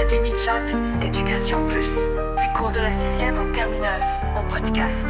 Académie Chan, Éducation Plus, du cours de la 6e en terminale, en podcast.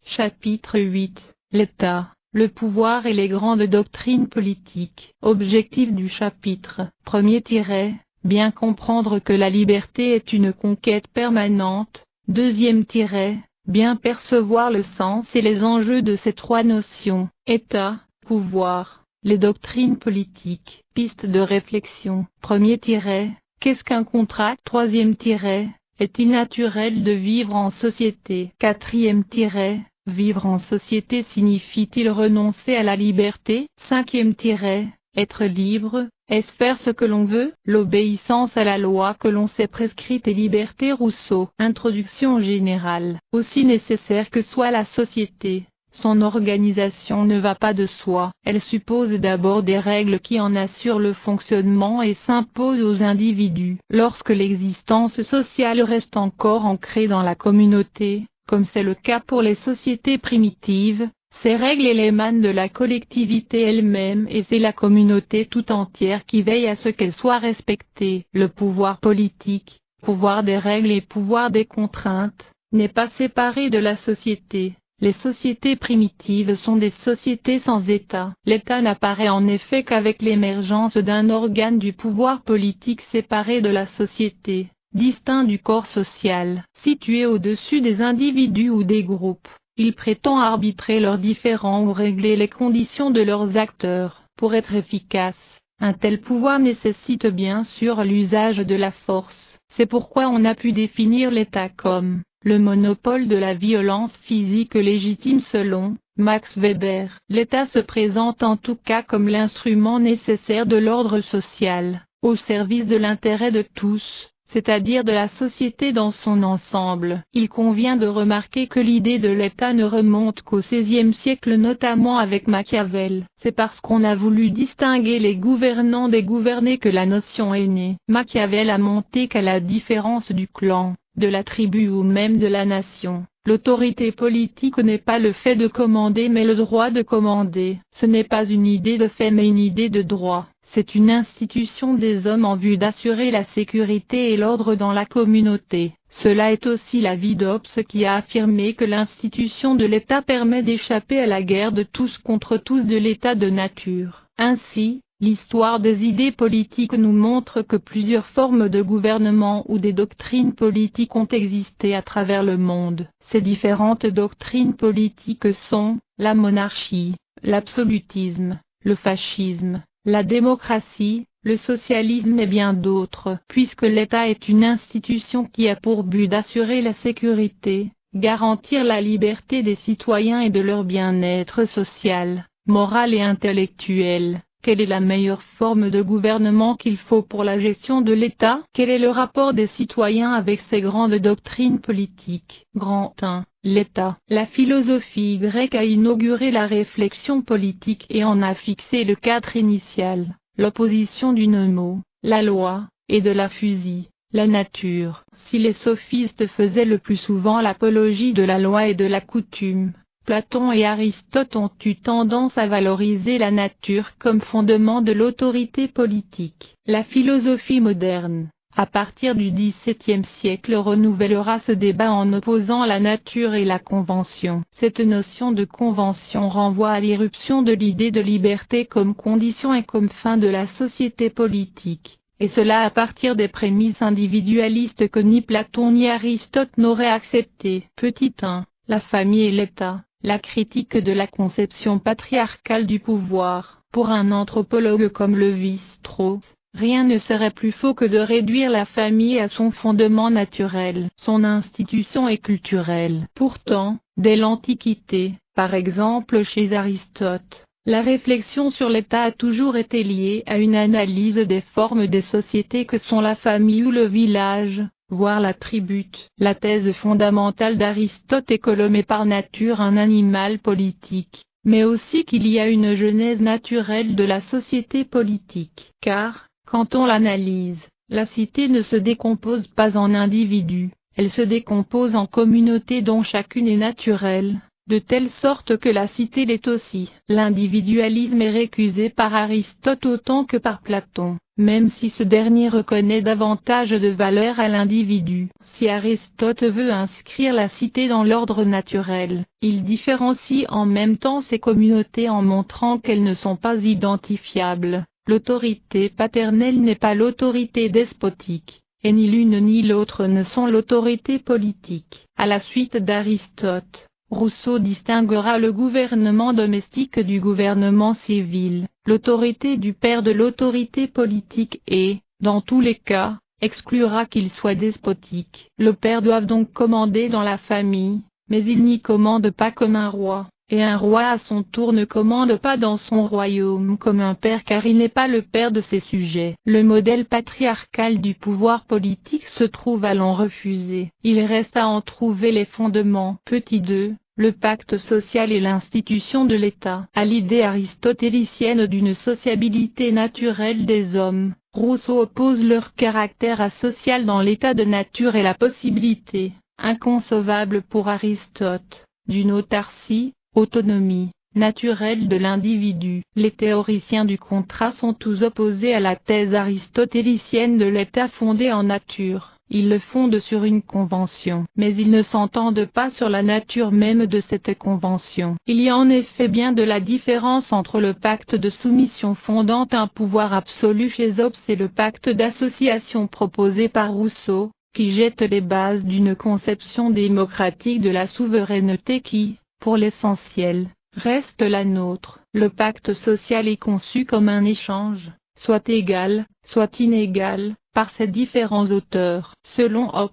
Chapitre 8. L'État, le pouvoir et les grandes doctrines politiques. Objectif du chapitre. Premier tiret. Bien comprendre que la liberté est une conquête permanente. Deuxième tiret. Bien percevoir le sens et les enjeux de ces trois notions. État, pouvoir, les doctrines politiques. Piste de réflexion. Premier tiret. Qu'est-ce qu'un contrat? Troisième tiret. Est-il naturel de vivre en société? Quatrième tiret. Vivre en société signifie-t-il renoncer à la liberté? Cinquième tiret. Être libre, est-ce faire ce que l'on veut? L'obéissance à la loi que l'on s'est prescrite est liberté. Rousseau. Introduction générale. Aussi nécessaire que soit la société, son organisation ne va pas de soi. Elle suppose d'abord des règles qui en assurent le fonctionnement et s'imposent aux individus. Lorsque l'existence sociale reste encore ancrée dans la communauté, comme c'est le cas pour les sociétés primitives, ces règles émanent de la collectivité elle-même et c'est la communauté tout entière qui veille à ce qu'elles soient respectées. Le pouvoir politique, pouvoir des règles et pouvoir des contraintes, n'est pas séparé de la société. Les sociétés primitives sont des sociétés sans État. L'État n'apparaît en effet qu'avec l'émergence d'un organe du pouvoir politique séparé de la société, distinct du corps social, situé au-dessus des individus ou des groupes. Il prétend arbitrer leurs différends ou régler les conditions de leurs acteurs. Pour être efficace, un tel pouvoir nécessite bien sûr l'usage de la force. C'est pourquoi on a pu définir l'État comme le monopole de la violence physique légitime selon Max Weber. L'État se présente en tout cas comme l'instrument nécessaire de l'ordre social, au service de l'intérêt de tous, c'est-à-dire de la société dans son ensemble. Il convient de remarquer que l'idée de l'État ne remonte qu'au XVIe siècle, notamment avec Machiavel. C'est parce qu'on a voulu distinguer les gouvernants des gouvernés que la notion est née. Machiavel a montré qu'à la différence du clan, de la tribu ou même de la nation, l'autorité politique n'est pas le fait de commander mais le droit de commander. Ce n'est pas une idée de fait mais une idée de droit. C'est une institution des hommes en vue d'assurer la sécurité et l'ordre dans la communauté. Cela est aussi l'avis d'Hobbes qui a affirmé que l'institution de l'État permet d'échapper à la guerre de tous contre tous de l'état de nature. Ainsi, l'histoire des idées politiques nous montre que plusieurs formes de gouvernement ou des doctrines politiques ont existé à travers le monde. Ces différentes doctrines politiques sont la monarchie, l'absolutisme, le fascisme, la démocratie, le socialisme et bien d'autres. Puisque l'État est une institution qui a pour but d'assurer la sécurité, garantir la liberté des citoyens et de leur bien-être social, moral et intellectuel, quelle est la meilleure forme de gouvernement qu'il faut pour la gestion de l'État? Quel est le rapport des citoyens avec ces grandes doctrines politiques? Grand 1. L'État. La philosophie grecque a inauguré la réflexion politique et en a fixé le cadre initial, l'opposition du nomos, la loi, et de la physis, la nature. Si les sophistes faisaient le plus souvent l'apologie de la loi et de la coutume, Platon et Aristote ont eu tendance à valoriser la nature comme fondement de l'autorité politique. La philosophie moderne, à partir du XVIIe siècle, renouvellera ce débat en opposant la nature et la convention. Cette notion de convention renvoie à l'irruption de l'idée de liberté comme condition et comme fin de la société politique, et cela à partir des prémices individualistes que ni Platon ni Aristote n'auraient acceptées. Petit 1. La famille et l'État. La critique de la conception patriarcale du pouvoir. Pour un anthropologue comme Lévi-Strauss, rien ne serait plus faux que de réduire la famille à son fondement naturel. Son institution est culturelle. Pourtant, dès l'Antiquité, par exemple chez Aristote, la réflexion sur l'État a toujours été liée à une analyse des formes des sociétés que sont la famille ou le village, voire la tribu. La thèse fondamentale d'Aristote est que l'homme est par nature un animal politique, mais aussi qu'il y a une genèse naturelle de la société politique. Car, quand on l'analyse, la cité ne se décompose pas en individus, elle se décompose en communautés dont chacune est naturelle, de telle sorte que la cité l'est aussi. L'individualisme est récusé par Aristote autant que par Platon, même si ce dernier reconnaît davantage de valeur à l'individu. Si Aristote veut inscrire la cité dans l'ordre naturel, il différencie en même temps ces communautés en montrant qu'elles ne sont pas identifiables. L'autorité paternelle n'est pas l'autorité despotique, et ni l'une ni l'autre ne sont l'autorité politique. À la suite d'Aristote, Rousseau distinguera le gouvernement domestique du gouvernement civil, l'autorité du père de l'autorité politique et, dans tous les cas, exclura qu'il soit despotique. Le père doit donc commander dans la famille, mais il n'y commande pas comme un roi, et un roi à son tour ne commande pas dans son royaume comme un père car il n'est pas le père de ses sujets. Le modèle patriarcal du pouvoir politique se trouve à l'en refuser. Il reste à en trouver les fondements. Petit 2. Le pacte social et l'institution de l'État. À l'idée aristotélicienne d'une sociabilité naturelle des hommes, Rousseau oppose leur caractère asocial dans l'état de nature et la possibilité, inconcevable pour Aristote, d'une autarcie, autonomie, naturelle de l'individu. Les théoriciens du contrat sont tous opposés à la thèse aristotélicienne de l'état fondé en nature. Ils le fondent sur une convention, mais ils ne s'entendent pas sur la nature même de cette convention. Il y a en effet bien de la différence entre le pacte de soumission fondant un pouvoir absolu chez Hobbes et le pacte d'association proposé par Rousseau, qui jette les bases d'une conception démocratique de la souveraineté qui, pour l'essentiel, reste la nôtre. Le pacte social est conçu comme un échange, soit égal, soit inégal, par ses différents auteurs. Selon Hobbes,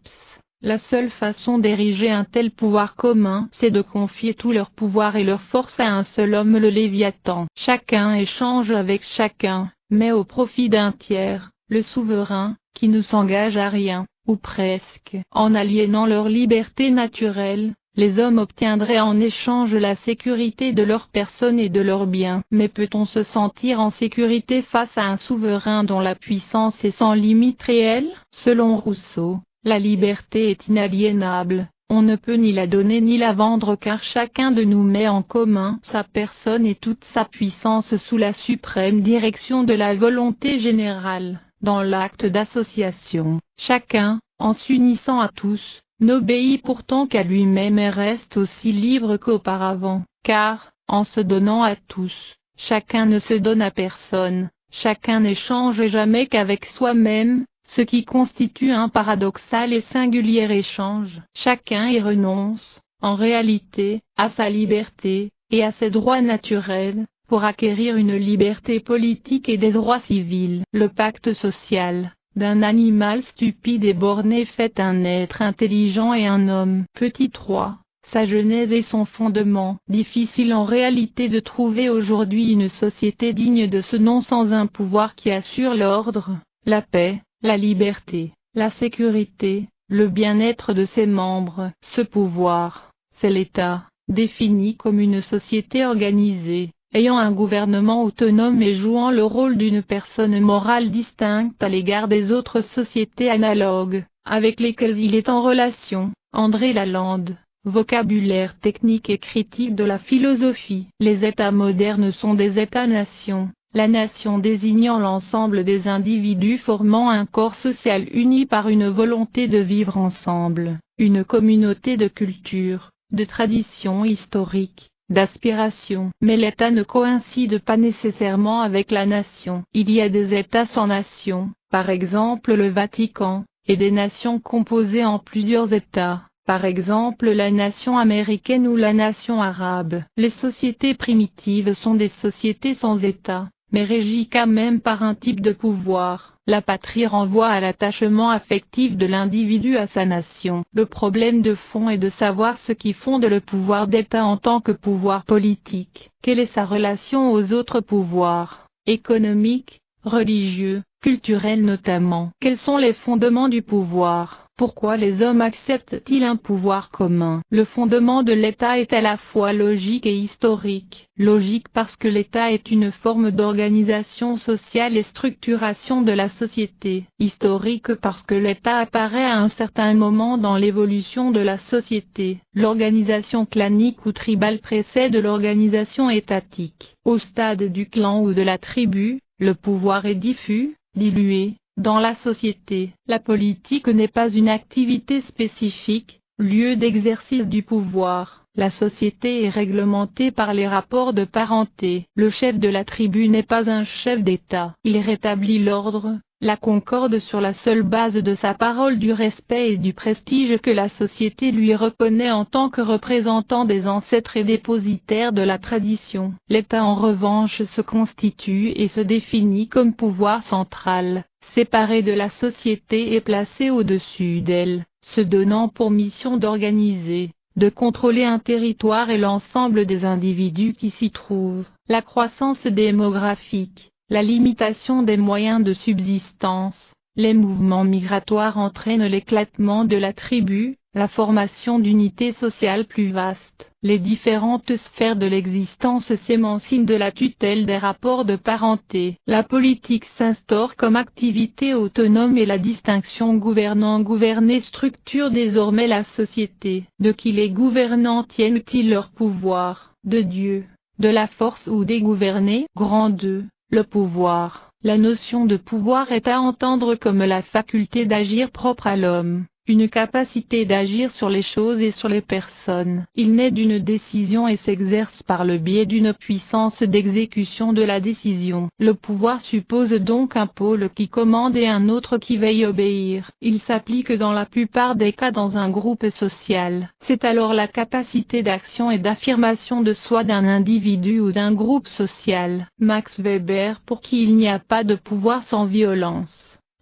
la seule façon d'ériger un tel pouvoir commun, c'est de confier tout leur pouvoir et leur force à un seul homme, le Léviathan. Chacun échange avec chacun, mais au profit d'un tiers, le souverain, qui ne s'engage à rien, ou presque. En aliénant leur liberté naturelle, les hommes obtiendraient en échange la sécurité de leur personne et de leurs biens. Mais peut-on se sentir en sécurité face à un souverain dont la puissance est sans limite réelle? Selon Rousseau, la liberté est inaliénable, on ne peut ni la donner ni la vendre car chacun de nous met en commun sa personne et toute sa puissance sous la suprême direction de la volonté générale. Dans l'acte d'association, chacun, en s'unissant à tous, n'obéit pourtant qu'à lui-même et reste aussi libre qu'auparavant, car, en se donnant à tous, chacun ne se donne à personne, chacun n'échange jamais qu'avec soi-même, ce qui constitue un paradoxal et singulier échange. Chacun y renonce, en réalité, à sa liberté, et à ses droits naturels, pour acquérir une liberté politique et des droits civils. Le pacte social d'un animal stupide et borné fait un être intelligent et un homme. Petit 3. Sa genèse et son fondement. Difficile en réalité de trouver aujourd'hui une société digne de ce nom sans un pouvoir qui assure l'ordre, la paix, la liberté, la sécurité, le bien-être de ses membres. Ce pouvoir, c'est l'État, défini comme une société organisée, ayant un gouvernement autonome et jouant le rôle d'une personne morale distincte à l'égard des autres sociétés analogues, avec lesquelles il est en relation. André Lalande, vocabulaire technique et critique de la philosophie. Les États modernes sont des États-nations, la nation désignant l'ensemble des individus formant un corps social uni par une volonté de vivre ensemble, une communauté de culture, de traditions historiques, d'aspiration. Mais l'État ne coïncide pas nécessairement avec la nation. Il y a des États sans nation, par exemple le Vatican, et des nations composées en plusieurs États, par exemple la nation américaine ou la nation arabe. Les sociétés primitives sont des sociétés sans État, mais régies quand même par un type de pouvoir. La patrie renvoie à l'attachement affectif de l'individu à sa nation. Le problème de fond est de savoir ce qui fonde le pouvoir d'État en tant que pouvoir politique. Quelle est sa relation aux autres pouvoirs, économiques, religieux, culturels notamment? Quels sont les fondements du pouvoir? Pourquoi les hommes acceptent-ils un pouvoir commun? Le fondement de l'État est à la fois logique et historique. Logique parce que l'État est une forme d'organisation sociale et structuration de la société. Historique parce que l'État apparaît à un certain moment dans l'évolution de la société. L'organisation clanique ou tribale précède l'organisation étatique. Au stade du clan ou de la tribu, le pouvoir est diffus, dilué, dans la société. La politique n'est pas une activité spécifique, lieu d'exercice du pouvoir. La société est réglementée par les rapports de parenté. Le chef de la tribu n'est pas un chef d'État. Il rétablit l'ordre, la concorde sur la seule base de sa parole, du respect et du prestige que la société lui reconnaît en tant que représentant des ancêtres et dépositaire de la tradition. L'État en revanche se constitue et se définit comme pouvoir central, séparé de la société et placé au-dessus d'elle, se donnant pour mission d'organiser, de contrôler un territoire et l'ensemble des individus qui s'y trouvent. La croissance démographique, la limitation des moyens de subsistance, les mouvements migratoires entraînent l'éclatement de la tribu, la formation d'unités sociales plus vastes. Les différentes sphères de l'existence s'émancipent de la tutelle des rapports de parenté. La politique s'instaure comme activité autonome et la distinction gouvernant-gouverné structure désormais la société. De qui les gouvernants tiennent-ils leur pouvoir? De Dieu, de la force ou des gouvernés? Grand 2. Le pouvoir. La notion de pouvoir est à entendre comme la faculté d'agir propre à l'homme, une capacité d'agir sur les choses et sur les personnes. Il naît d'une décision et s'exerce par le biais d'une puissance d'exécution de la décision. Le pouvoir suppose donc un pôle qui commande et un autre qui veille obéir. Il s'applique dans la plupart des cas dans un groupe social. C'est alors la capacité d'action et d'affirmation de soi d'un individu ou d'un groupe social. Max Weber, pour qui il n'y a pas de pouvoir sans violence,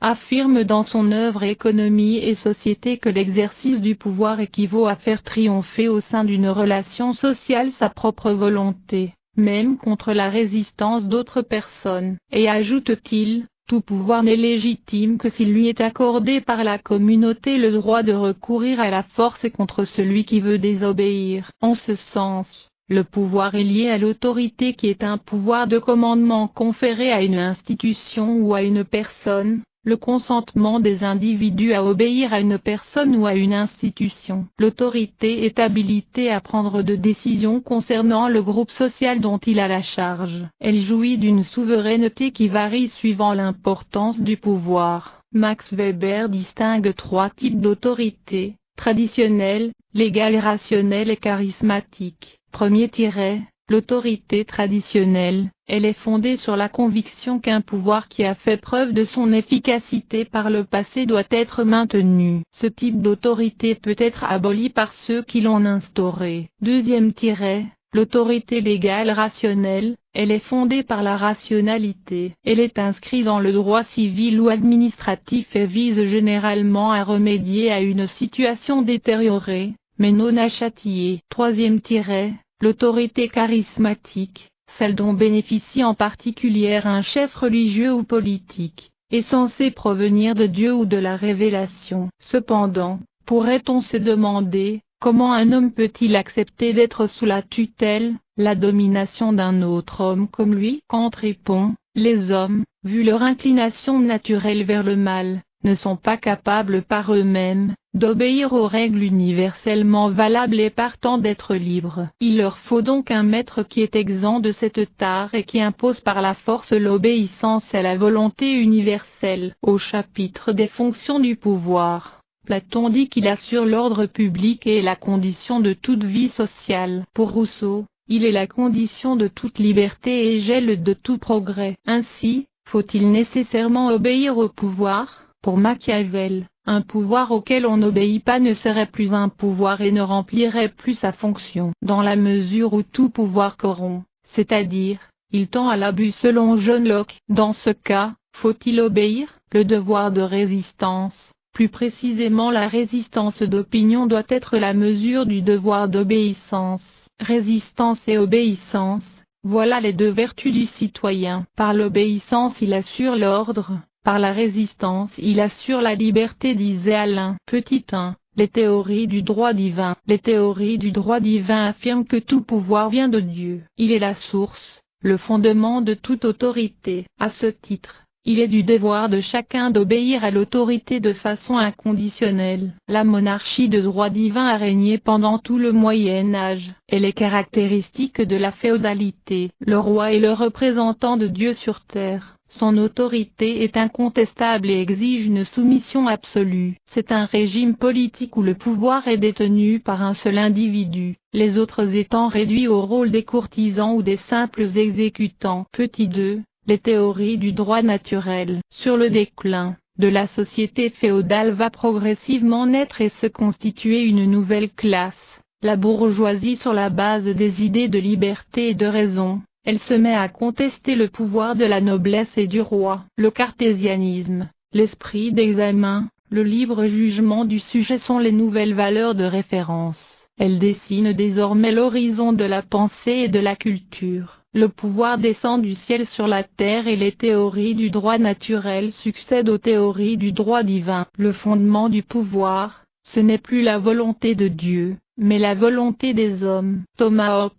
affirme dans son œuvre Économie et société que l'exercice du pouvoir équivaut à faire triompher au sein d'une relation sociale sa propre volonté, même contre la résistance d'autres personnes. Et ajoute-t-il, tout pouvoir n'est légitime que s'il lui est accordé par la communauté le droit de recourir à la force contre celui qui veut désobéir. En ce sens, le pouvoir est lié à l'autorité qui est un pouvoir de commandement conféré à une institution ou à une personne, le consentement des individus à obéir à une personne ou à une institution. L'autorité est habilitée à prendre de décisions concernant le groupe social dont il a la charge. Elle jouit d'une souveraineté qui varie suivant l'importance du pouvoir. Max Weber distingue 3 types d'autorité: traditionnelle, légale, rationnelle et charismatique. Premier tiret. L'autorité traditionnelle, elle est fondée sur la conviction qu'un pouvoir qui a fait preuve de son efficacité par le passé doit être maintenu. Ce type d'autorité peut être aboli par ceux qui l'ont instauré. Deuxième tiret. L'autorité légale rationnelle, elle est fondée par la rationalité. Elle est inscrite dans le droit civil ou administratif et vise généralement à remédier à une situation détériorée, mais non à châtier. Troisième tiret. L'autorité charismatique, celle dont bénéficie en particulier un chef religieux ou politique, est censée provenir de Dieu ou de la révélation. Cependant, pourrait-on se demander, comment un homme peut-il accepter d'être sous la tutelle, la domination d'un autre homme comme lui? Kant répond, les hommes, vu leur inclination naturelle vers le mal, ne sont pas capables par eux-mêmes d'obéir aux règles universellement valables et partant d'être libres. Il leur faut donc un maître qui est exempt de cette tare et qui impose par la force l'obéissance à la volonté universelle. Au chapitre des fonctions du pouvoir, Platon dit qu'il assure l'ordre public et est la condition de toute vie sociale. Pour Rousseau, il est la condition de toute liberté et gèle de tout progrès. Ainsi, faut-il nécessairement obéir au pouvoir? Pour Machiavel, un pouvoir auquel on n'obéit pas ne serait plus un pouvoir et ne remplirait plus sa fonction. Dans la mesure où tout pouvoir corrompt, c'est-à-dire, il tend à l'abus selon John Locke. Dans ce cas, faut-il obéir? Le devoir de résistance, plus précisément la résistance d'opinion, doit être la mesure du devoir d'obéissance. Résistance et obéissance, voilà les 2 vertus du citoyen. Par l'obéissance il assure l'ordre, Par la résistance il assure la liberté, disait Alain. Petit 1. Les théories du droit divin. Les théories du droit divin affirment que tout pouvoir vient de Dieu. Il est la source, le fondement de toute autorité. À ce titre, il est du devoir de chacun d'obéir à l'autorité de façon inconditionnelle. La monarchie de droit divin a régné pendant tout le Moyen Âge. Elle est caractéristique de la féodalité. Le roi est le représentant de Dieu sur terre. Son autorité est incontestable et exige une soumission absolue. C'est un régime politique où le pouvoir est détenu par un seul individu, les autres étant réduits au rôle des courtisans ou des simples exécutants. Petit 2. Les théories du droit naturel. Sur le déclin de la société féodale va progressivement naître et se constituer une nouvelle classe, la bourgeoisie. Sur la base des idées de liberté et de raison, elle se met à contester le pouvoir de la noblesse et du roi. Le cartésianisme, l'esprit d'examen, le libre jugement du sujet sont les nouvelles valeurs de référence. Elles dessinent désormais l'horizon de la pensée et de la culture. Le pouvoir descend du ciel sur la terre et les théories du droit naturel succèdent aux théories du droit divin. Le fondement du pouvoir, ce n'est plus la volonté de Dieu, mais la volonté des hommes. Thomas Hobbes,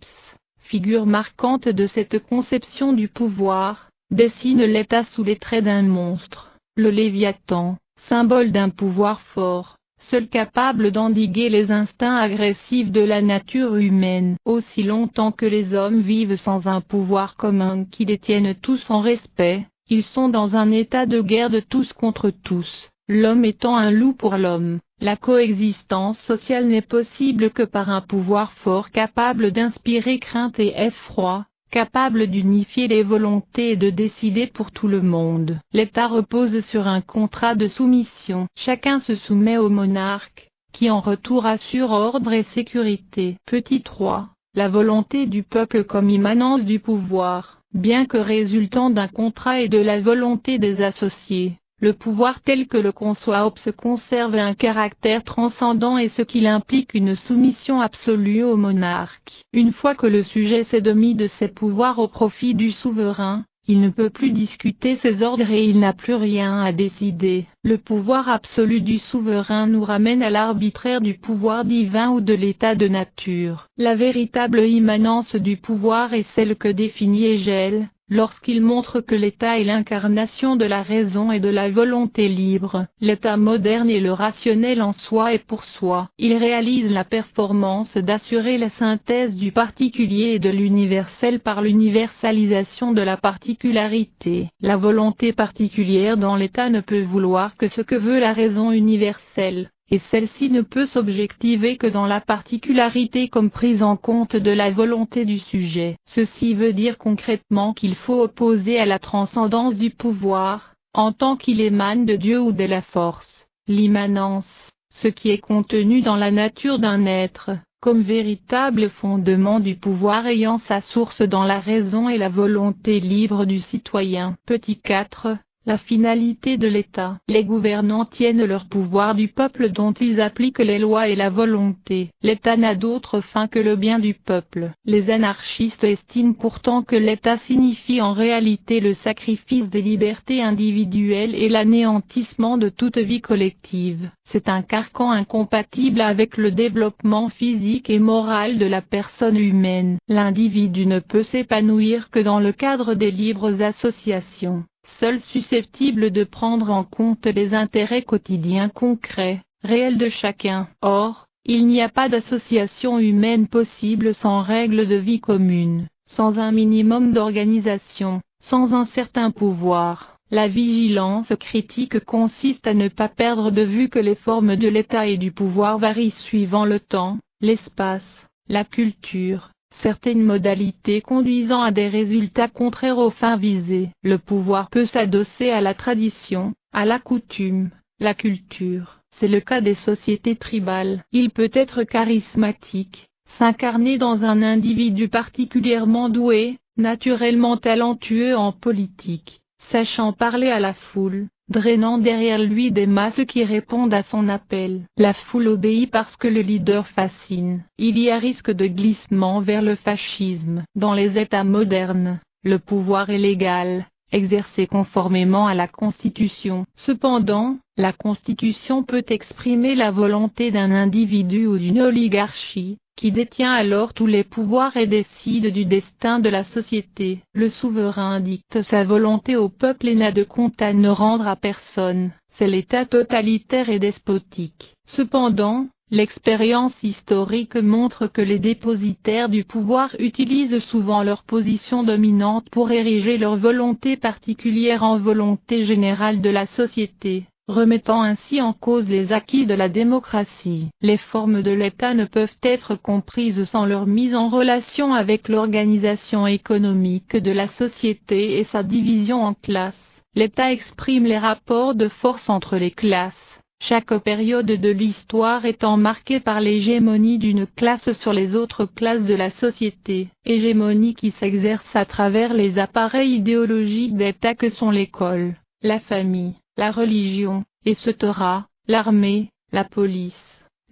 figure marquante de cette conception du pouvoir, dessine l'État sous les traits d'un monstre, le Léviathan, symbole d'un pouvoir fort, seul capable d'endiguer les instincts agressifs de la nature humaine. Aussi longtemps que les hommes vivent sans un pouvoir commun qui les tienne tous en respect, ils sont dans un état de guerre de tous contre tous, l'homme étant un loup pour l'homme. La coexistence sociale n'est possible que par un pouvoir fort capable d'inspirer crainte et effroi, capable d'unifier les volontés et de décider pour tout le monde. L'État repose sur un contrat de soumission. Chacun se soumet au monarque, qui en retour assure ordre et sécurité. Petit 3. La volonté du peuple comme immanence du pouvoir. Bien que résultant d'un contrat et de la volonté des associés, le pouvoir tel que le conçoit Hobbes conserve un caractère transcendant et ce qu'il implique une soumission absolue au monarque. Une fois que le sujet s'est démis de ses pouvoirs au profit du souverain, il ne peut plus discuter ses ordres et il n'a plus rien à décider. Le pouvoir absolu du souverain nous ramène à l'arbitraire du pouvoir divin ou de l'état de nature. La véritable immanence du pouvoir est celle que définit Hegel, lorsqu'il montre que l'État est l'incarnation de la raison et de la volonté libre. L'État moderne est le rationnel en soi et pour soi. Il réalise la performance d'assurer la synthèse du particulier et de l'universel par l'universalisation de la particularité. La volonté particulière dans l'État ne peut vouloir que ce que veut la raison universelle, et celle-ci ne peut s'objectiver que dans la particularité comme prise en compte de la volonté du sujet. Ceci veut dire concrètement qu'il faut opposer à la transcendance du pouvoir, en tant qu'il émane de Dieu ou de la force, l'immanence, ce qui est contenu dans la nature d'un être, comme véritable fondement du pouvoir ayant sa source dans la raison et la volonté libre du citoyen. Petit 4. La finalité de l'État. Les gouvernants tiennent leur pouvoir du peuple dont ils appliquent les lois et la volonté. L'État n'a d'autre fin que le bien du peuple. Les anarchistes estiment pourtant que l'État signifie en réalité le sacrifice des libertés individuelles et l'anéantissement de toute vie collective. C'est un carcan incompatible avec le développement physique et moral de la personne humaine. L'individu ne peut s'épanouir que dans le cadre des libres associations, seul susceptible de prendre en compte les intérêts quotidiens concrets, réels de chacun. Or, il n'y a pas d'association humaine possible sans règles de vie communes, sans un minimum d'organisation, sans un certain pouvoir. La vigilance critique consiste à ne pas perdre de vue que les formes de l'État et du pouvoir varient suivant le temps, l'espace, la culture, certaines modalités conduisant à des résultats contraires aux fins visées. Le pouvoir peut s'adosser à la tradition, à la coutume, la culture. C'est le cas des sociétés tribales. Il peut être charismatique, s'incarner dans un individu particulièrement doué, naturellement talentueux en politique, sachant parler à la foule, drainant derrière lui des masses qui répondent à son appel. La foule obéit parce que le leader fascine. Il y a risque de glissement vers le fascisme. Dans les États modernes, le pouvoir est légal, exercée conformément à la Constitution. Cependant, la Constitution peut exprimer la volonté d'un individu ou d'une oligarchie, qui détient alors tous les pouvoirs et décide du destin de la société. Le souverain dicte sa volonté au peuple et n'a de compte à ne rendre à personne. C'est l'État totalitaire et despotique. Cependant, l'expérience historique montre que les dépositaires du pouvoir utilisent souvent leur position dominante pour ériger leur volonté particulière en volonté générale de la société, remettant ainsi en cause les acquis de la démocratie. Les formes de l'État ne peuvent être comprises sans leur mise en relation avec l'organisation économique de la société et sa division en classes. L'État exprime les rapports de force entre les classes, chaque période de l'histoire étant marquée par l'hégémonie d'une classe sur les autres classes de la société, hégémonie qui s'exerce à travers les appareils idéologiques d'État que sont l'école, la famille, la religion, etc., l'armée, la police,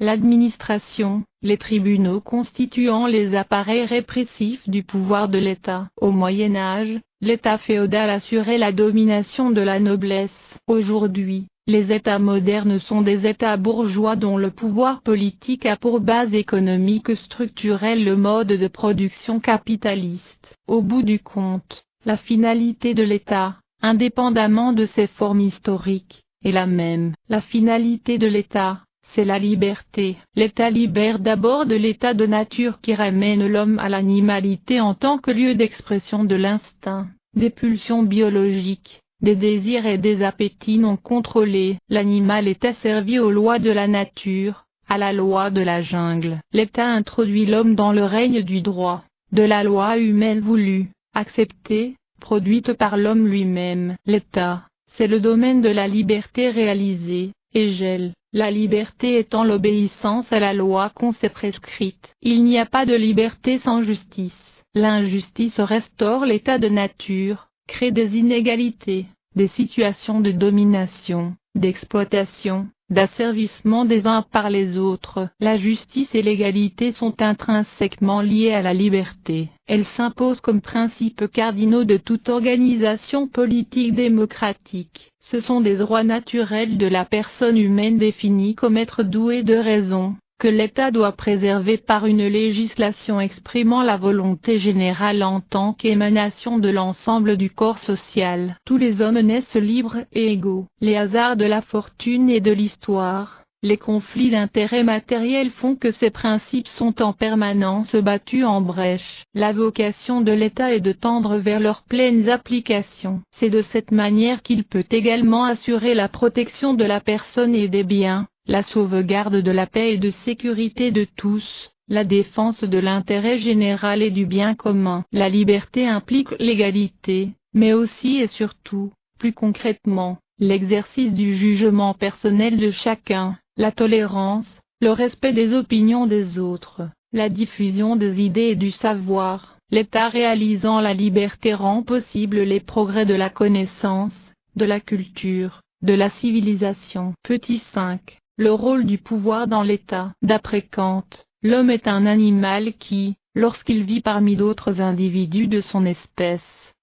l'administration, les tribunaux constituant les appareils répressifs du pouvoir de l'État. Au Moyen Âge, l'État féodal assurait la domination de la noblesse. Aujourd'hui, les États modernes sont des États bourgeois dont le pouvoir politique a pour base économique structurelle le mode de production capitaliste. Au bout du compte, la finalité de l'État, indépendamment de ses formes historiques, est la même. La finalité de l'État, c'est la liberté. L'État libère d'abord de l'état de nature qui ramène l'homme à l'animalité en tant que lieu d'expression de l'instinct, des pulsions biologiques, des désirs et des appétits non contrôlés. L'animal est asservi aux lois de la nature, à la loi de la jungle. L'État introduit l'homme dans le règne du droit, de la loi humaine voulue, acceptée, produite par l'homme lui-même. L'État, c'est le domaine de la liberté réalisée, Hegel. La liberté étant l'obéissance à la loi qu'on s'est prescrite. Il n'y a pas de liberté sans justice. L'injustice restaure l'état de nature, crée des inégalités, des situations de domination, d'exploitation, d'asservissement des uns par les autres. La justice et l'égalité sont intrinsèquement liées à la liberté. Elles s'imposent comme principes cardinaux de toute organisation politique démocratique. Ce sont des droits naturels de la personne humaine définis comme être doué de raison, que l'État doit préserver par une législation exprimant la volonté générale en tant qu'émanation de l'ensemble du corps social. Tous les hommes naissent libres et égaux. Les hasards de la fortune et de l'histoire, les conflits d'intérêts matériels font que ces principes sont en permanence battus en brèche. La vocation de l'État est de tendre vers leurs pleines applications. C'est de cette manière qu'il peut également assurer la protection de la personne et des biens, la sauvegarde de la paix et de sécurité de tous, la défense de l'intérêt général et du bien commun. La liberté implique l'égalité, mais aussi et surtout, plus concrètement, l'exercice du jugement personnel de chacun, la tolérance, le respect des opinions des autres, la diffusion des idées et du savoir. L'État réalisant la liberté rend possible les progrès de la connaissance, de la culture, de la civilisation. Petit 5. Le rôle du pouvoir dans l'État. D'après Kant, l'homme est un animal qui, lorsqu'il vit parmi d'autres individus de son espèce,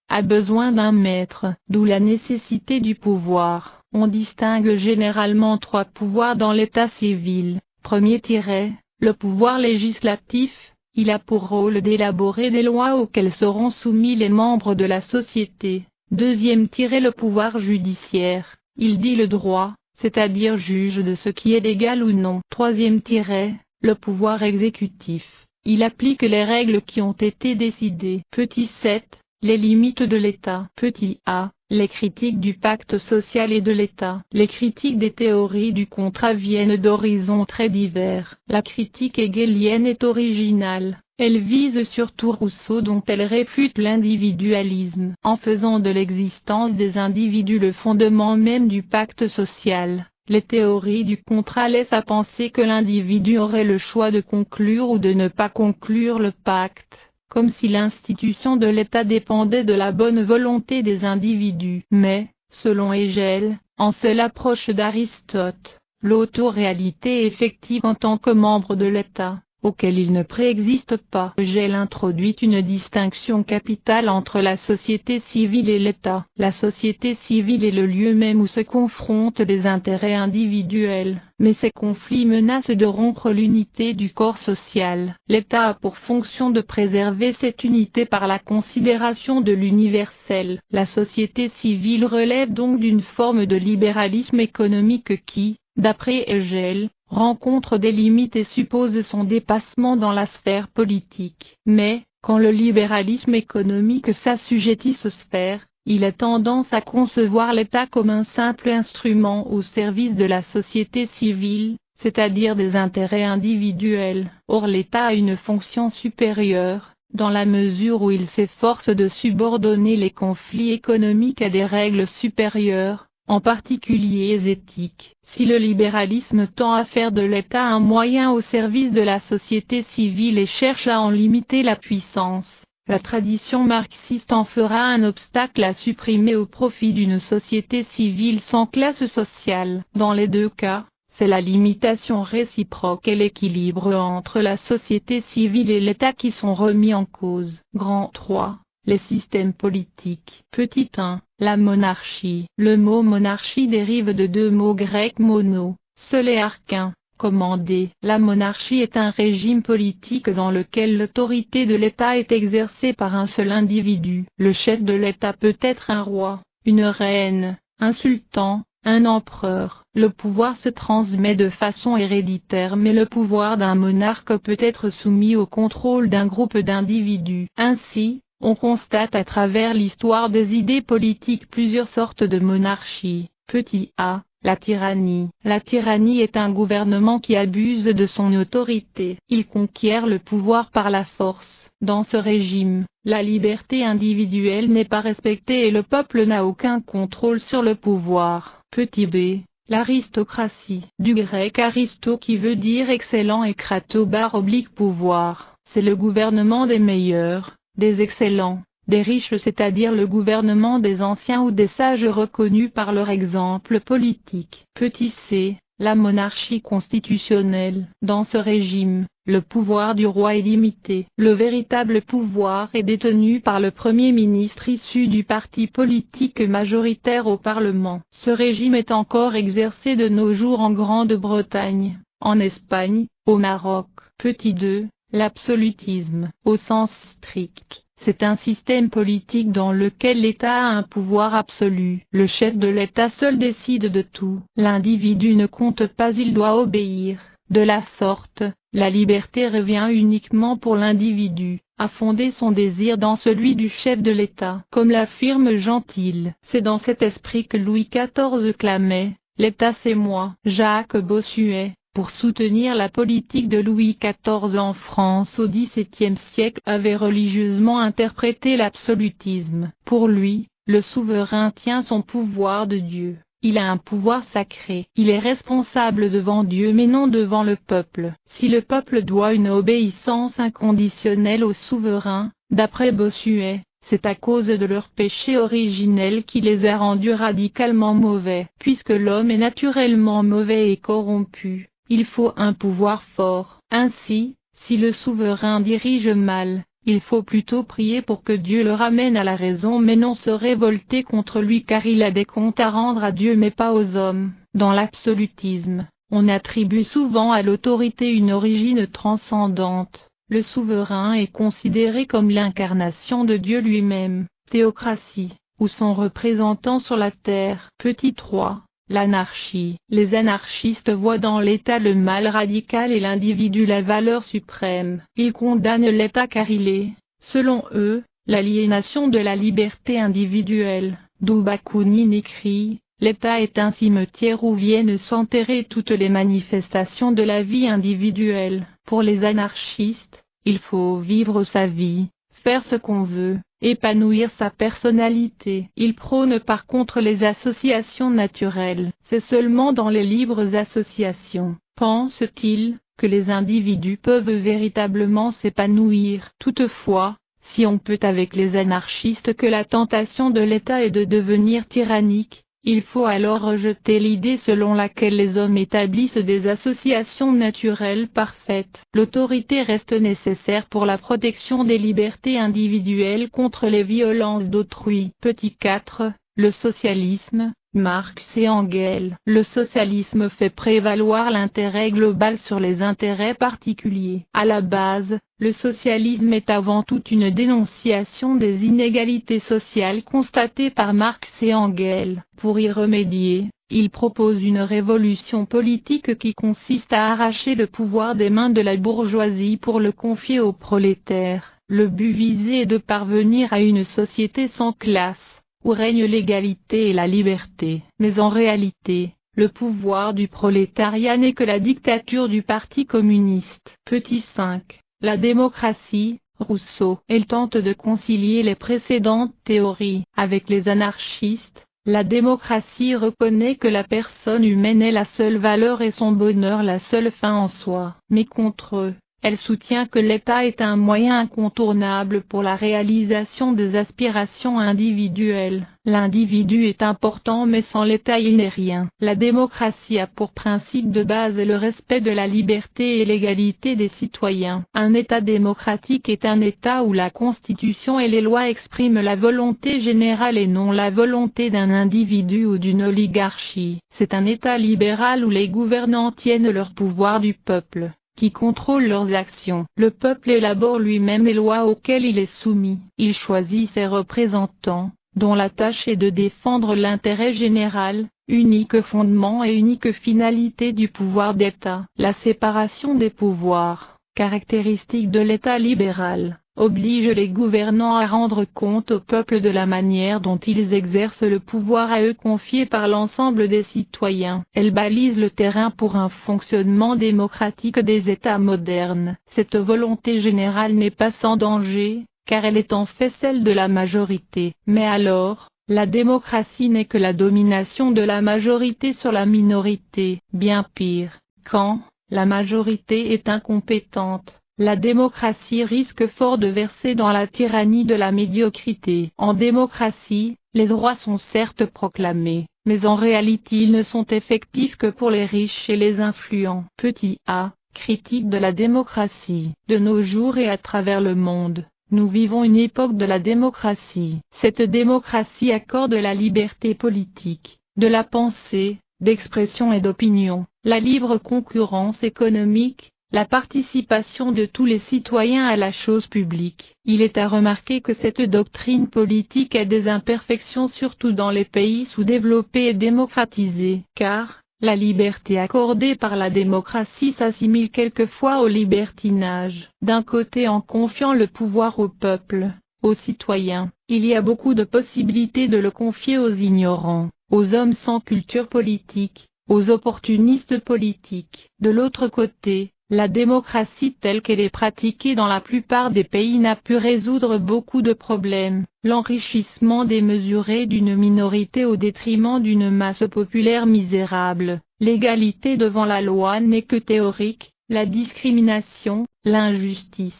a besoin d'un maître, d'où la nécessité du pouvoir. On distingue généralement trois pouvoirs dans l'État civil. Premier – le pouvoir législatif, il a pour rôle d'élaborer des lois auxquelles seront soumis les membres de la société. Deuxième – le pouvoir judiciaire, il dit le droit, c'est-à-dire juge de ce qui est légal ou non. Troisième – le pouvoir exécutif, il applique les règles qui ont été décidées. Petit 7. Les limites de l'État. Petit a. Les critiques du pacte social et de l'État. Les critiques des théories du contrat viennent d'horizons très divers. La critique hegelienne est originale. Elle vise surtout Rousseau dont elle réfute l'individualisme, en faisant de l'existence des individus le fondement même du pacte social. Les théories du contrat laissent à penser que l'individu aurait le choix de conclure ou de ne pas conclure le pacte, comme si l'institution de l'État dépendait de la bonne volonté des individus. Mais, selon Hegel, en seule approche d'Aristote, l'autoréalité est effective en tant que membre de l'État. auquel il ne préexiste pas. Hegel introduit une distinction capitale entre la société civile et l'État. La société civile est le lieu même où se confrontent les intérêts individuels, mais ces conflits menacent de rompre l'unité du corps social. L'État a pour fonction de préserver cette unité par la considération de l'universel. La société civile relève donc d'une forme de libéralisme économique qui, d'après Hegel, rencontre des limites et suppose son dépassement dans la sphère politique. Mais, quand le libéralisme économique s'assujettit aux sphères, il a tendance à concevoir l'État comme un simple instrument au service de la société civile, c'est-à-dire des intérêts individuels. Or l'État a une fonction supérieure, dans la mesure où il s'efforce de subordonner les conflits économiques à des règles supérieures, en particulier éthiques. Si le libéralisme tend à faire de l'État un moyen au service de la société civile et cherche à en limiter la puissance, la tradition marxiste en fera un obstacle à supprimer au profit d'une société civile sans classe sociale. Dans les deux cas, c'est la limitation réciproque et l'équilibre entre la société civile et l'État qui sont remis en cause. Grand 3. Les systèmes politiques. Petit 1. La monarchie. Le mot monarchie dérive de deux mots grecs mono, seul et archain, commandé. La monarchie est un régime politique dans lequel l'autorité de l'État est exercée par un seul individu. Le chef de l'État peut être un roi, une reine, un sultan, un empereur. Le pouvoir se transmet de façon héréditaire, mais le pouvoir d'un monarque peut être soumis au contrôle d'un groupe d'individus. Ainsi, on constate à travers l'histoire des idées politiques plusieurs sortes de monarchies. Petit a, la tyrannie. La tyrannie est un gouvernement qui abuse de son autorité. Il conquiert le pouvoir par la force. Dans ce régime, la liberté individuelle n'est pas respectée et le peuple n'a aucun contrôle sur le pouvoir. Petit b. L'aristocratie. Du grec aristo qui veut dire excellent et krato / pouvoir. C'est le gouvernement des meilleurs, des excellents, des riches, c'est-à-dire le gouvernement des anciens ou des sages reconnus par leur exemple politique. Petit c. La monarchie constitutionnelle. Dans ce régime, le pouvoir du roi est limité. Le véritable pouvoir est détenu par le Premier ministre issu du parti politique majoritaire au Parlement. Ce régime est encore exercé de nos jours en Grande-Bretagne, en Espagne, au Maroc. Petit 2. L'absolutisme. Au sens strict, c'est un système politique dans lequel l'État a un pouvoir absolu. Le chef de l'État seul décide de tout. L'individu ne compte pas, il doit obéir. De la sorte, la liberté revient uniquement pour l'individu, à fonder son désir dans celui du chef de l'État. Comme l'affirme Gentile, c'est dans cet esprit que Louis XIV clamait « L'État c'est moi ». Jacques Bossuet, pour soutenir la politique de Louis XIV en France au XVIIe siècle, avait religieusement interprété l'absolutisme. Pour lui, le souverain tient son pouvoir de Dieu. Il a un pouvoir sacré. Il est responsable devant Dieu mais non devant le peuple. Si le peuple doit une obéissance inconditionnelle au souverain, d'après Bossuet, c'est à cause de leur péché originel qui les a rendus radicalement mauvais. Puisque l'homme est naturellement mauvais et corrompu, il faut un pouvoir fort. Ainsi, si le souverain dirige mal, il faut plutôt prier pour que Dieu le ramène à la raison mais non se révolter contre lui car il a des comptes à rendre à Dieu mais pas aux hommes. Dans l'absolutisme, on attribue souvent à l'autorité une origine transcendante. Le souverain est considéré comme l'incarnation de Dieu lui-même. Théocratie, ou son représentant sur la terre. Petit 3. L'anarchie. Les anarchistes voient dans l'État le mal radical et l'individu la valeur suprême. Ils condamnent l'État car il est, selon eux, l'aliénation de la liberté individuelle. D'où Bakounine écrit « L'État est un cimetière où viennent s'enterrer toutes les manifestations de la vie individuelle ». Pour les anarchistes, il faut vivre sa vie, faire ce qu'on veut, épanouir sa personnalité. Il prône par contre les associations naturelles. C'est seulement dans les libres associations, pense-t-il, que les individus peuvent véritablement s'épanouir. Toutefois, si on peut avec les anarchistes que la tentation de l'État est de devenir tyrannique, Il faut alors rejeter l'idée selon laquelle les hommes établissent des associations naturelles parfaites. L'autorité reste nécessaire pour la protection des libertés individuelles contre les violences d'autrui. Petit 4. Le socialisme. Marx et Engels. Le socialisme fait prévaloir l'intérêt global sur les intérêts particuliers. À la base, le socialisme est avant tout une dénonciation des inégalités sociales constatées par Marx et Engels. Pour y remédier, il propose une révolution politique qui consiste à arracher le pouvoir des mains de la bourgeoisie pour le confier aux prolétaires. Le but visé est de parvenir à une société sans classe, où règne l'égalité et la liberté. Mais en réalité, le pouvoir du prolétariat n'est que la dictature du Parti communiste. Petit 5. La démocratie. Rousseau. Elle tente de concilier les précédentes théories avec les anarchistes. La démocratie reconnaît que la personne humaine est la seule valeur et son bonheur la seule fin en soi. Mais contre eux, elle soutient que l'État est un moyen incontournable pour la réalisation des aspirations individuelles. L'individu est important mais sans l'État il n'est rien. La démocratie a pour principe de base le respect de la liberté et l'égalité des citoyens. Un État démocratique est un État où la Constitution et les lois expriment la volonté générale et non la volonté d'un individu ou d'une oligarchie. C'est un État libéral où les gouvernants tiennent leur pouvoir du peuple, qui contrôle leurs actions. Le peuple élabore lui-même les lois auxquelles il est soumis. Il choisit ses représentants, dont la tâche est de défendre l'intérêt général, unique fondement et unique finalité du pouvoir d'État. La séparation des pouvoirs, caractéristique de l'État libéral, oblige les gouvernants à rendre compte au peuple de la manière dont ils exercent le pouvoir à eux confié par l'ensemble des citoyens. Elle balise le terrain pour un fonctionnement démocratique des États modernes. Cette volonté générale n'est pas sans danger, car elle est en fait celle de la majorité. Mais alors, la démocratie n'est que la domination de la majorité sur la minorité. Bien pire, quand la majorité est incompétente, la démocratie risque fort de verser dans la tyrannie de la médiocrité. En démocratie, les droits sont certes proclamés, mais en réalité ils ne sont effectifs que pour les riches et les influents. Petit a. Critique de la démocratie. De nos jours et à travers le monde, nous vivons une époque de la démocratie. Cette démocratie accorde la liberté politique, de la pensée, d'expression et d'opinion, la libre concurrence économique, la participation de tous les citoyens à la chose publique. Il est à remarquer que cette doctrine politique a des imperfections surtout dans les pays sous-développés et démocratisés, car la liberté accordée par la démocratie s'assimile quelquefois au libertinage. D'un côté, en confiant le pouvoir au peuple, aux citoyens, il y a beaucoup de possibilités de le confier aux ignorants, aux hommes sans culture politique, aux opportunistes politiques. De l'autre côté, la démocratie telle qu'elle est pratiquée dans la plupart des pays n'a pu résoudre beaucoup de problèmes. L'enrichissement démesuré d'une minorité au détriment d'une masse populaire misérable. L'égalité devant la loi n'est que théorique. La discrimination, l'injustice,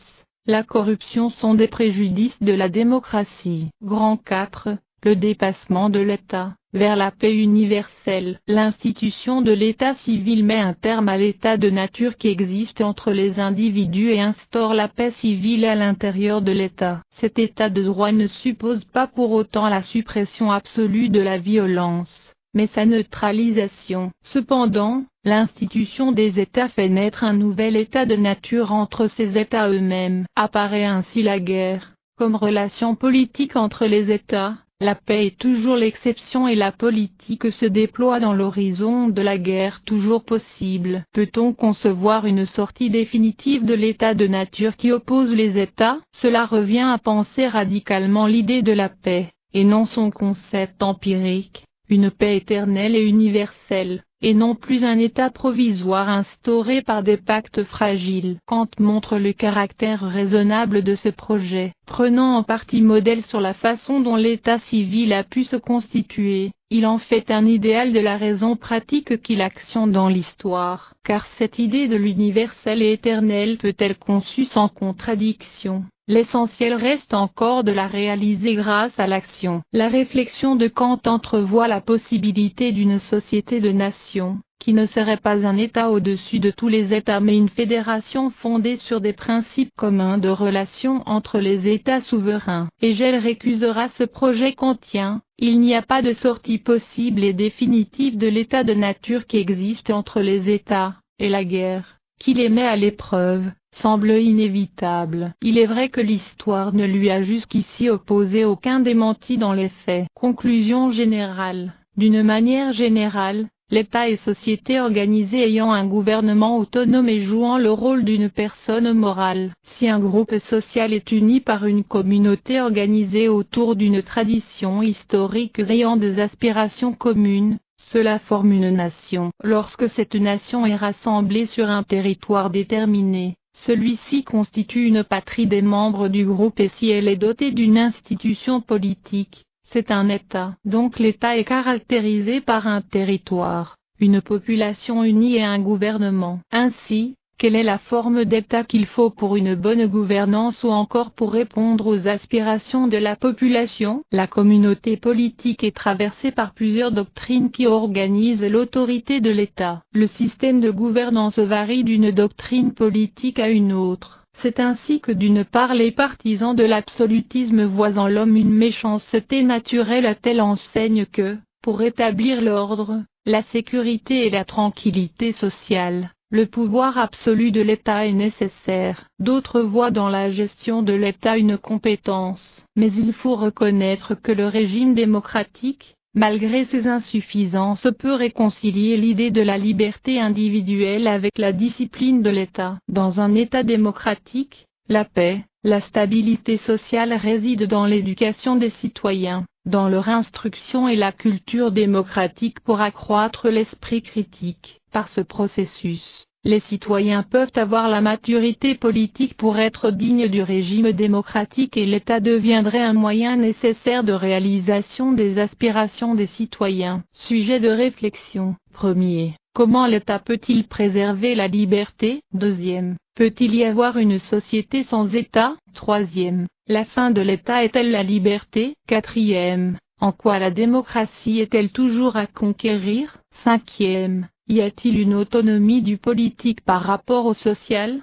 la corruption sont des préjudices de la démocratie. Grand 4. Le dépassement de l'État, vers la paix universelle. L'institution de l'État civil met un terme à l'état de nature qui existe entre les individus et instaure la paix civile à l'intérieur de l'État. Cet état de droit ne suppose pas pour autant la suppression absolue de la violence, mais sa neutralisation. Cependant, l'institution des États fait naître un nouvel état de nature entre ces États eux-mêmes. Apparaît ainsi la guerre, comme relation politique entre les États. La paix est toujours l'exception et la politique se déploie dans l'horizon de la guerre toujours possible. Peut-on concevoir une sortie définitive de l'état de nature qui oppose les États? Cela revient à penser radicalement l'idée de la paix, et non son concept empirique, une paix éternelle et universelle, et non plus un état provisoire instauré par des pactes fragiles. Kant montre le caractère raisonnable de ce projet, prenant en partie modèle sur la façon dont l'état civil a pu se constituer. Il en fait un idéal de la raison pratique qu'il actionne dans l'histoire, car cette idée de l'universel et éternel peut être conçue sans contradiction. l'essentiel reste encore de la réaliser grâce à l'action. La réflexion de Kant entrevoit la possibilité d'une société de nations, qui ne serait pas un État au-dessus de tous les États mais une fédération fondée sur des principes communs de relations entre les États souverains. Hegel récusera ce projet kantien. Il n'y a pas de sortie possible et définitive de l'état de nature qui existe entre les États, et la guerre, qui les met à l'épreuve, semble inévitable. Il est vrai que l'histoire ne lui a jusqu'ici opposé aucun démenti dans les faits. Conclusion générale. D'une manière générale, l'État est société organisée ayant un gouvernement autonome et jouant le rôle d'une personne morale. Si un groupe social est uni par une communauté organisée autour d'une tradition historique ayant des aspirations communes, cela forme une nation. Lorsque cette nation est rassemblée sur un territoire déterminé, celui-ci constitue une patrie des membres du groupe et si elle est dotée d'une institution politique, c'est un État. Donc l'État est caractérisé par un territoire, une population unie et un gouvernement. Ainsi, quelle est la forme d'État qu'il faut pour une bonne gouvernance ou encore pour répondre aux aspirations de la population? La communauté politique est traversée par plusieurs doctrines qui organisent l'autorité de l'État. Le système de gouvernance varie d'une doctrine politique à une autre. C'est ainsi que d'une part les partisans de l'absolutisme voient en l'homme une méchanceté naturelle à telle enseigne que, pour rétablir l'ordre, la sécurité et la tranquillité sociale, le pouvoir absolu de l'État est nécessaire. D'autres voient dans la gestion de l'État une compétence, mais il faut reconnaître que le régime démocratique, malgré ses insuffisances, peut réconcilier l'idée de la liberté individuelle avec la discipline de l'État. Dans un État démocratique, la paix, la stabilité sociale résident dans l'éducation des citoyens, dans leur instruction et la culture démocratique pour accroître l'esprit critique. Par ce processus, les citoyens peuvent avoir la maturité politique pour être dignes du régime démocratique et l'État deviendrait un moyen nécessaire de réalisation des aspirations des citoyens. Sujet de réflexion. 1er. Comment l'État peut-il préserver la liberté? 2e. Peut-il y avoir une société sans État? 3e. La fin de l'État est-elle la liberté? 4e. En quoi la démocratie est-elle toujours à conquérir? 5e. Y a-t-il une autonomie du politique par rapport au social?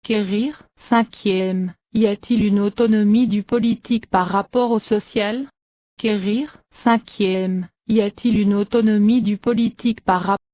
Quérir. 5e. Y a-t-il une autonomie du politique par rapport au social? Quérir. 5e. Y a-t-il une autonomie du politique par rapport